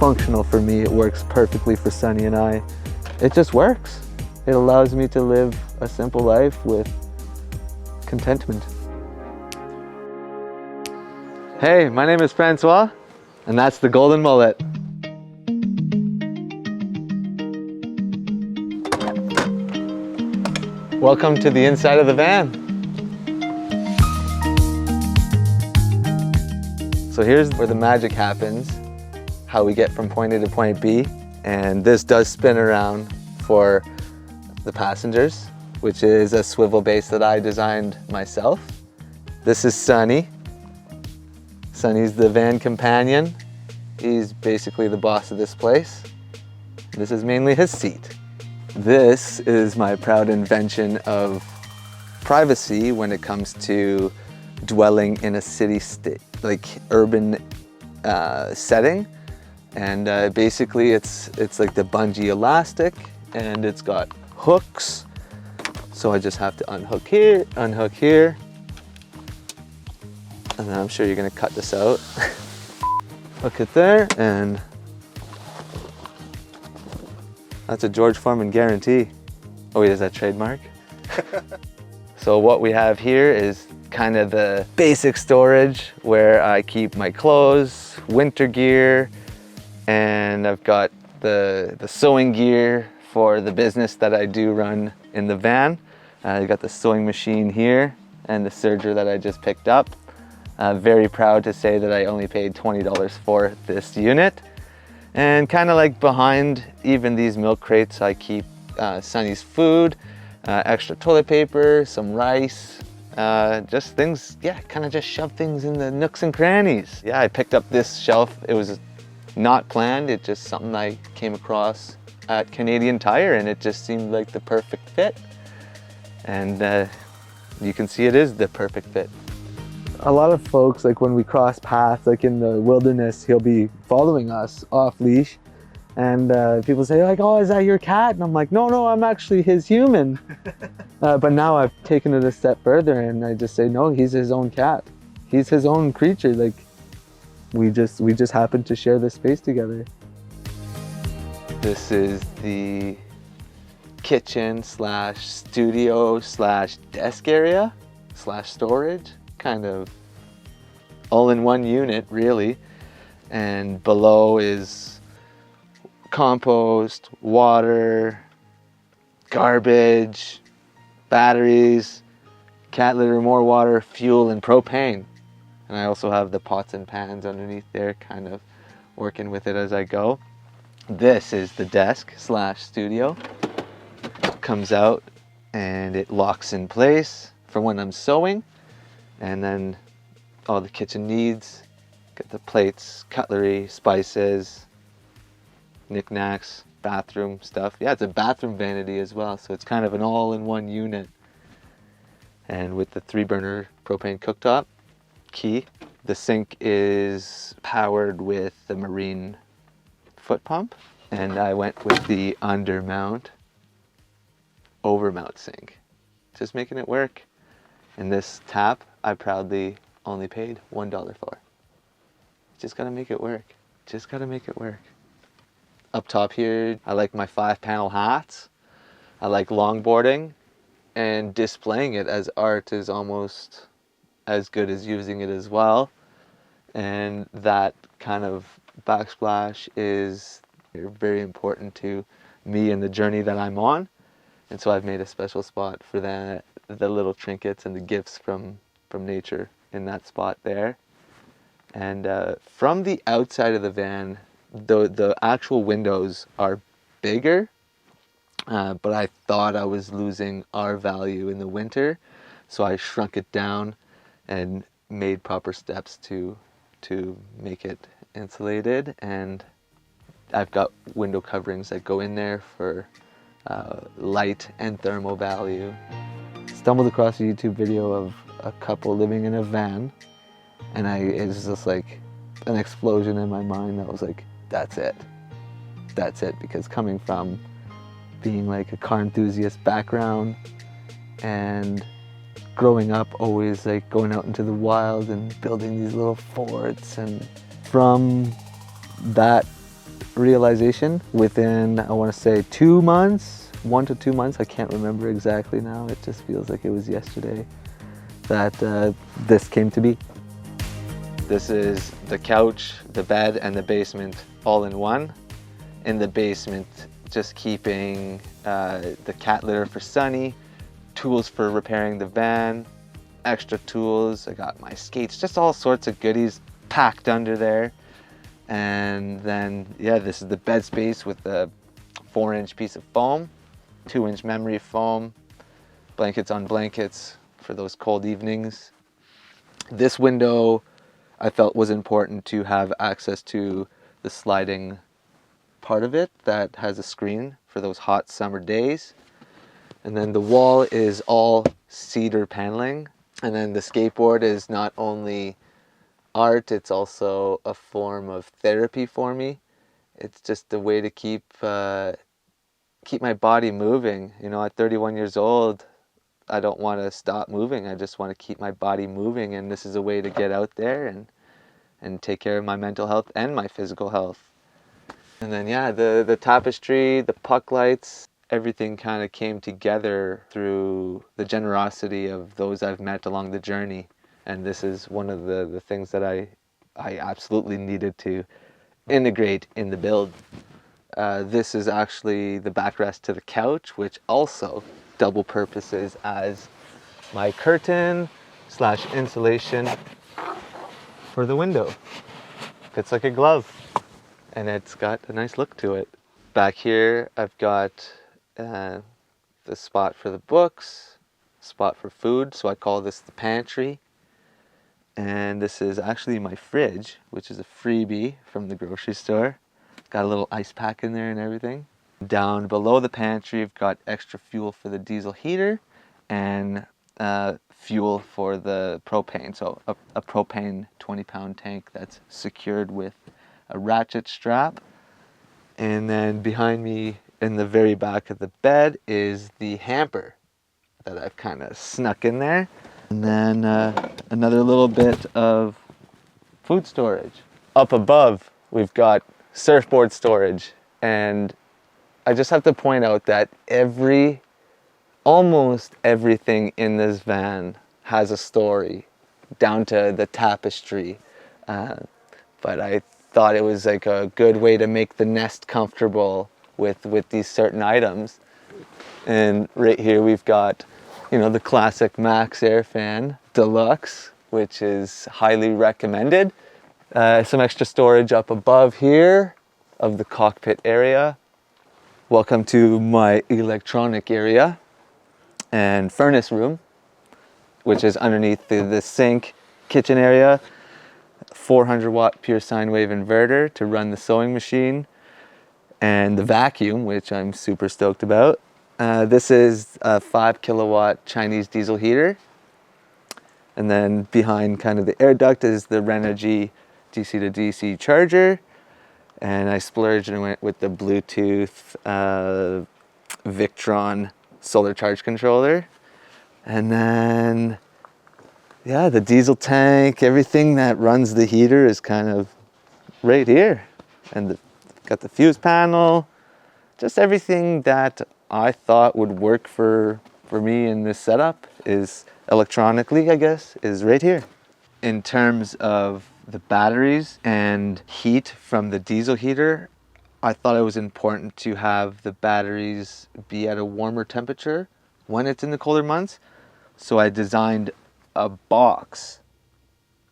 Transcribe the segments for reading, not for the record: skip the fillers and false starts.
functional for me. It works perfectly for Sunny and I. It just works. It allows me to live a simple life with contentment. Hey, my name is Francois, and that's the Golden Mullet. Welcome to the inside of the van. So here's where the magic happens, how we get from point A to point B. And this does spin around for the passengers, which is a swivel base that I designed myself. This is Sunny. Sunny's the van companion. He's basically the boss of this place. This is mainly his seat. This is my proud invention of privacy when it comes to dwelling in a like urban setting. And basically it's like the bungee elastic, and it's got hooks. So I just have to unhook here, and then I'm sure you're gonna cut this out. Hook it there, and that's a George Foreman guarantee. Oh wait, is that trademark? So what we have here is kind of the basic storage where I keep my clothes, winter gear, and I've got the sewing gear for the business that I do run in the van. I got the sewing machine here and the serger that I just picked up. Very proud to say that I only paid $20 for this unit. And kind of like behind even these milk crates, I keep Sunny's food, extra toilet paper, some rice, just things, yeah, kind of just shove things in the nooks and crannies. Yeah, I picked up this shelf. It was not planned. It's just something I came across at Canadian Tire, and it just seemed like the perfect fit. And you can see it is the perfect fit. A lot of folks, like when we cross paths, like in the wilderness, he'll be following us off leash, and people say like, "Oh, is that your cat?" And I'm like, "No, I'm actually his human." But now I've taken it a step further, and I just say, "No, he's his own cat. He's his own creature. Like we just happen to share this space together." This is the kitchen slash studio slash desk area slash storage. Kind of all-in-one unit, really. And below is compost, water, garbage, batteries, cat litter, more water, fuel, and propane. And I also have the pots and pans underneath there, kind of working with it as I go. This is the desk slash studio. It comes out and it locks in place for when I'm sewing. And then all the kitchen needs, get the plates, cutlery, spices, knickknacks, bathroom stuff. Yeah, it's a bathroom vanity as well, so it's kind of an all-in-one unit. And with the 3-burner propane cooktop, key. The sink is powered with the Marine foot pump, and I went with the undermount, overmount sink, just making it work. And this tap, I proudly only paid $1 for. Just gotta make it work. Just gotta make it work. Up top here, I like my 5-panel hats. I like longboarding, and displaying it as art is almost as good as using it as well. And that kind of backsplash is very important to me and the journey that I'm on. And so I've made a special spot for that. The little trinkets and the gifts from nature in that spot there. And from the outside of the van, the actual windows are bigger, but I thought I was losing our value in the winter, so I shrunk it down and made proper steps to make it insulated. And I've got window coverings that go in there for light and thermal value. Stumbled across a YouTube video of a couple living in a van, and it was just like an explosion in my mind. That was like, that's it, because coming from being like a car enthusiast background and growing up always like going out into the wild and building these little forts, and from that realization within, I want to say 2 months, 1 to 2 months, I can't remember exactly now, it just feels like it was yesterday, that this came to be. This is the couch, the bed, and the basement all in one. In the basement, just keeping the cat litter for Sunny, tools for repairing the van, extra tools, I got my skates, just all sorts of goodies packed under there. And then, yeah, this is the bed space with a 4-inch piece of foam, 2-inch memory foam, blankets on blankets for those cold evenings. This window I felt was important to have access to the sliding part of it that has a screen for those hot summer days. And then the wall is all cedar paneling. And then the skateboard is not only art, it's also a form of therapy for me. It's just a way to keep my body moving. You know, at 31 years old, I don't want to stop moving. I just want to keep my body moving, and this is a way to get out there and take care of my mental health and my physical health. And then, yeah, the tapestry, the puck lights, everything kind of came together through the generosity of those I've met along the journey. And this is one of the things that I absolutely needed to integrate in the build. This is actually the backrest to the couch, which also double purposes as my curtain / insulation for the window. Fits like a glove, and it's got a nice look to it. Back here, I've got the spot for the books, spot for food, so I call this the pantry. And this is actually my fridge, which is a freebie from the grocery store. Got a little ice pack in there and everything. Down below the pantry, I've got extra fuel for the diesel heater and fuel for the propane. So a propane 20-pound tank that's secured with a ratchet strap. And then behind me in the very back of the bed is the hamper that I've kind of snuck in there. And then another little bit of food storage. Up above, we've got surfboard storage. And I just have to point out that almost everything in this van has a story, down to the tapestry. But I thought it was like a good way to make the nest comfortable with these certain items. And right here we've got, you know, the classic Max Air Fan Deluxe, which is highly recommended. Some extra storage up above here of the cockpit area. Welcome to my electronic area and furnace room, which is underneath the sink, kitchen area. 400 watt pure sine wave inverter to run the sewing machine, and the vacuum, which I'm super stoked about. This is a 5 kilowatt Chinese diesel heater. And then behind kind of the air duct is the Renogy DC to DC charger. And I splurged and went with the Bluetooth Victron solar charge controller. And then, yeah, the diesel tank, everything that runs the heater is kind of right here. And got the fuse panel, just everything that I thought would work for me in this setup is electronically, I guess, is right here. In terms of the batteries and heat from the diesel heater, I thought it was important to have the batteries be at a warmer temperature when it's in the colder months. So I designed a box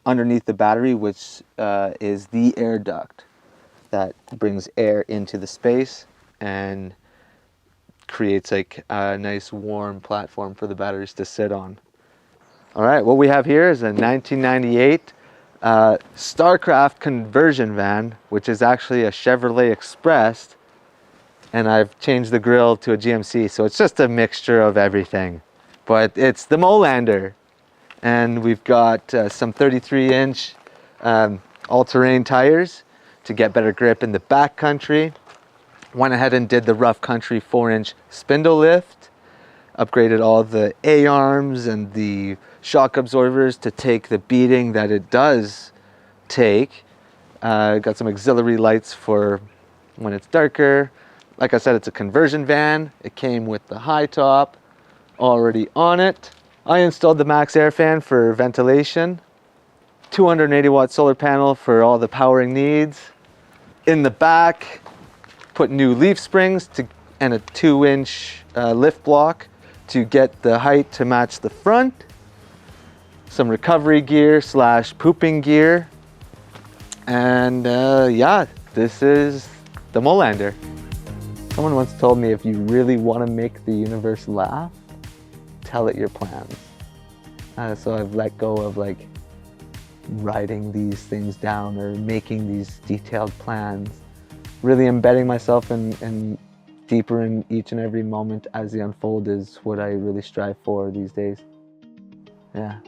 underneath the battery, which is the air duct that brings air into the space and creates like a nice warm platform for the batteries to sit on. All right, what we have here is a 1998 Starcraft Conversion van, which is actually a Chevrolet Express, and I've changed the grille to a GMC, so it's just a mixture of everything. But it's the Molander, and we've got some 33-inch all-terrain tires to get better grip in the back country. Went ahead and did the rough country 4-inch spindle lift, upgraded all the A-arms and the shock absorbers to take the beating that it does take. Got some auxiliary lights for when it's darker. Like I said, it's a conversion van. It came with the high top already on it. I installed the max air fan for ventilation, 280 watt solar panel for all the powering needs. In the back, put new leaf springs and a 2-inch lift block to get the height to match the front. Some recovery gear / pooping gear. And yeah, this is the Molander. Someone once told me, if you really want to make the universe laugh, tell it your plans. So I've let go of like writing these things down or making these detailed plans. Really embedding myself in deeper in each and every moment as they unfold is what I really strive for these days. Yeah.